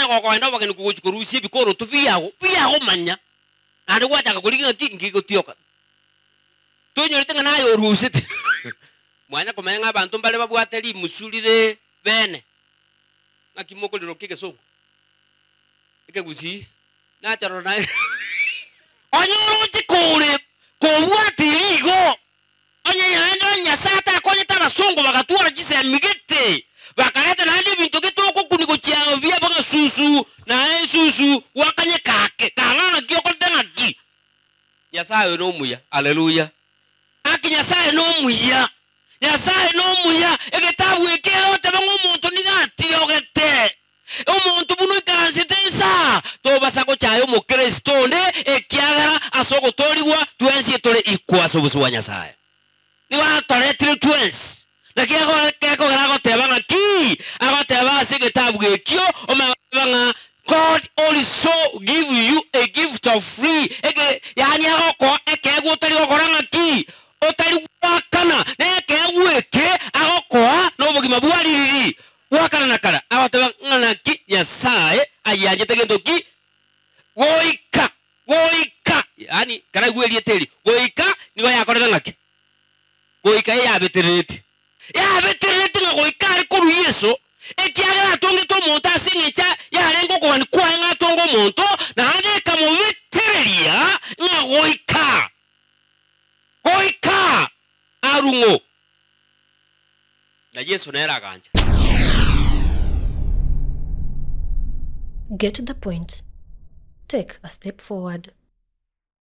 naye kokoenda bageni kurusie bikoro tubiyago manya ande gwataka kulinga kingi gutioka tunyorite ngana yo rusite mwanya komenga abantu mbale babwateli musulire bene nakimokolero kike songo ike gusi na charo na onyoro tikore kobwatiligo onye yanda nyasata konye tabasongo bagatwara kise migete bakareta nandi bintu kitoko kuniko chiao bia banga susu na susu wakanye kake kangana kioko tena ki yasaye no muya haleluya akinyasaye no muya yasaye no muya eketabu ekero tabango muntu nigati ogete omuntu bunu kansetensa to basako chayo mu Kristo nde ekiagara asoko toliwa twensi tole ikwaso buswa nyasaye ni wa tole twensi lakini ako garago tebanga ki ako teba seketabu ekyo omabanga God also give you a gift of free eke yani ako ekego otali okoranga ki otali wakana nekego eke ako no bugima bwaliriri wakana nakala ako teba ngana ki yasaye ayanje tegendo ki goika yani kana gweli eteli goika nigo yakoranga ki goika ya beterete ngoika ariko ruyeso ekiagara tonge to monto asingecha yarengo kwani kwa nga tongo monto na ande kamo vetereria nga goika arungo na Yesu nera ganja. Get the point. Take a step forward.